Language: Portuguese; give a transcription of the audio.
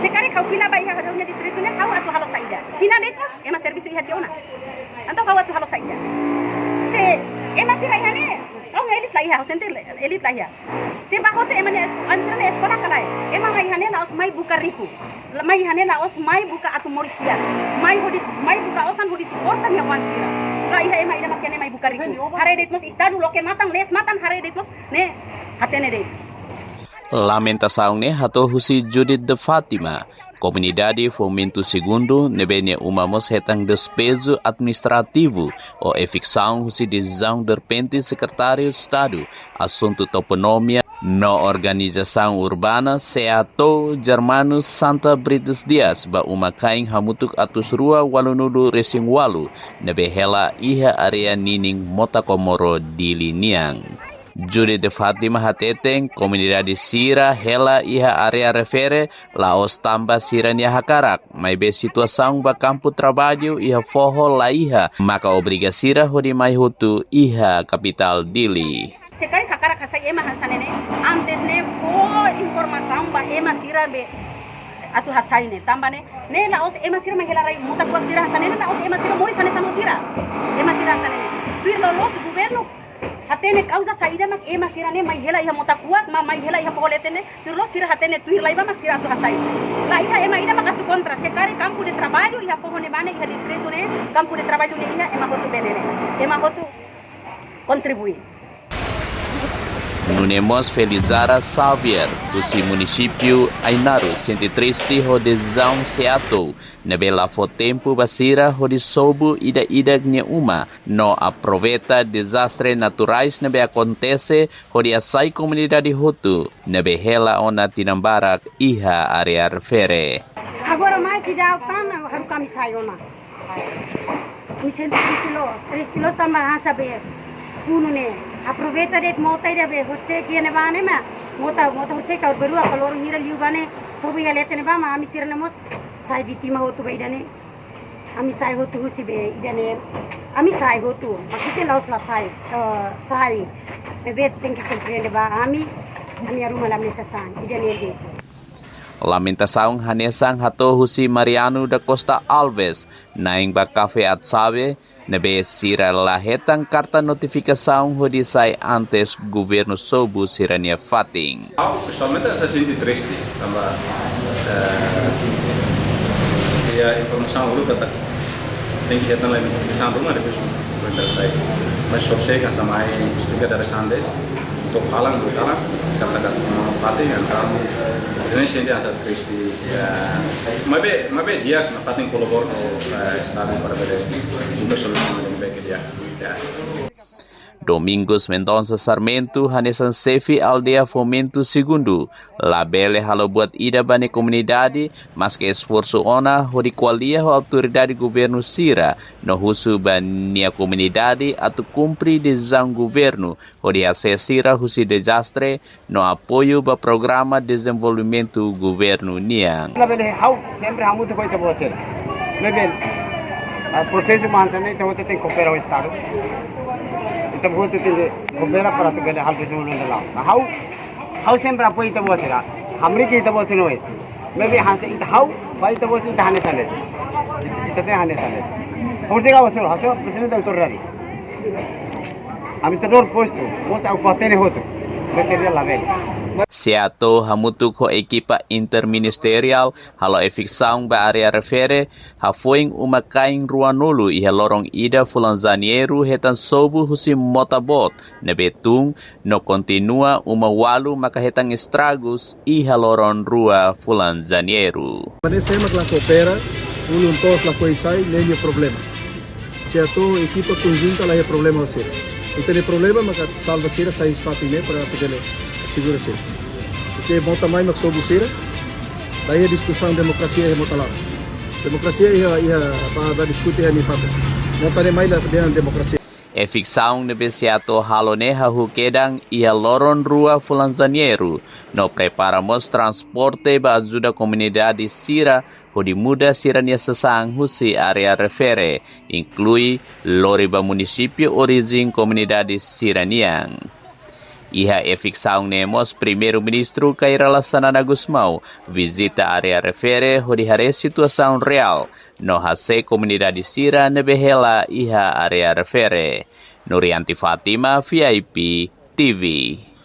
Sekarang kau pila ba iha hadawnya distritunya kau atu halo saida. Sina detos ema servisu iha tiona. Anto kau atu halo saida. Se ema si haihane kau elit lah iha, senter elit lah iha. Se bahote ema ne ansirane sekolah kalai. Ema haihane laos mai buka riku. Mai hane laos mai buka atu moristia. Mai buka osan hodis portan yang wansira. Ga iha ema ida makene mai buka riku. Hare detos istadu loke matang les matan hare detos ne hatene de. Lamentação ne hato husi Judith de Fátima, Comunidade Fomento Segundo, nebene umamos hetang despeso administrativo ou efixão husi decisão de repente Secretário de Estado, assunto toponomia no Organização Urbana Seato Germano Santa Brites Dias ba uma kaing hamutuk atus rua walunulu resing walu nebe hela iha area nining Motakomoro di Liniang. Judith de Fátima hateteng komunidade Sira hela iha area refere laos tamba sirania hakarak mai be situação ba campo trabalho iha forro la iha maka obrigasira hodi mai hutu iha capital Dili. Sekarang hakarak hasai ema hasanene antes ne po informação ba ema sira be atu hasai ne tambane ne laos ema sira mai hela rai muta kuak sira hasanene laos ema sira mori sane samo sira ema sira hasanene tuir los governo hatene causa saída mak ema sirane mai hela iha motakuak mai hela iha poholetene turlo sira hatene tuir laiba mak sira tu hasai la iha ema ida mak atu kontra sekare campo de trabalho iha pohone bane iha distrito ne campo de trabalho ne iha ema hotu benene ema hotu contribuir. Nunemos Felizara Xavier, do município Ainaru, sente triste a decisão Seato, nebela fo tempo basira hodi sobu ida gne uma, no aproveita desastre naturais nebe acontece hodi asai comunidade Hutu, nebe hela ona tinambarak iha area refere. Agora mais se dá o tana, haru kami sayona. Mi sente 3 kilos tambah saber. Funo ne. Aproveita det mota ida be hosse kiene bane ma mota hosse ka berua kalor hira liu bane sobi helete ne ba ma ami sirne mos sai vitima hotu be idane ami sai hotu husi be idane ami sai hotu makite laus la sai be tenki komprende ba ami aru malam nesa san idane de. Lamentação hanesang hato husi Mariano da Costa Alves, naing ba cafe at sabe, nebe sira lahetang karta notificação hodisai antes governo sobu sirania fating. Pessoalmente saya senti triste, tambah ya informação dulu kata tinggi hatan lain notificação rumah ada pessoal saya, mas sosial kan sama speaker dari Sande untuk kalang kata fating kan ini senti asa triste ya, mabe dia fating kolabor estado para ver uma solução yang baik dia. Domingos Mendonça Sarmento, Hanesan Sefi Aldea Fomento Segundo, labele halo buat ida bane comunidade, mas que esforço ona hodi qualia ho autoridade governo Sira, no husu bania comunidade atu cumpri decisão governo, hodi acessira husi desastre, no apoio ba programa desenvolvimento governo Niang. Labele hau sempre hamu to koita bosel. Labele processo mansane to hote tem coopera o estado. Itu buat itu kombera para tu bela hal kesemua dalam. How sempre apa itu buat sila. Hamri kita buat sini. Maybe hanse itu how, baik itu buat itu hane sale. Itu saya hane sale. Hamsi kau buat sila. Hasil presiden itu terjadi. Kami sedor posto, pos aku fatene hotu. Keseria label. Seato hamutuk ho ekipa interministerial halo efixaung ba area refere hafoing umakaing ruanulu iha lorong ida fulanzanieru hetan sobu husi motabot nebetung no continua umawalu maka hetang estragos iha lorong rua fulanzanieru. Parece que la coopera uno todos la coisai nenhum problema. Seato equipa conjunta lá é problema você. Não tem problema mas salva sira sai fatine para poder segura sira. Porque bom tamanho mas sob sira. Daí a discussão democracia é muito lá. Democracia ia para discutir ni fato. Não tem mais lá dengan democracia. Efixaung nebe Seato halone hahukedang ia loron rua fulanzanieru no preparamos transporte ba ajuda comunidade Sira hodi muda sirania sesang husi area refere inclui lori ba município origem comunidade Siraniang. Iha efixaung nemos primeiro-ministro Cairala Sanana Gusmão visita área refere hodihare situação real no hase comunidade Sira nebehela iha área refere. Nurianti Fatima, VIP TV.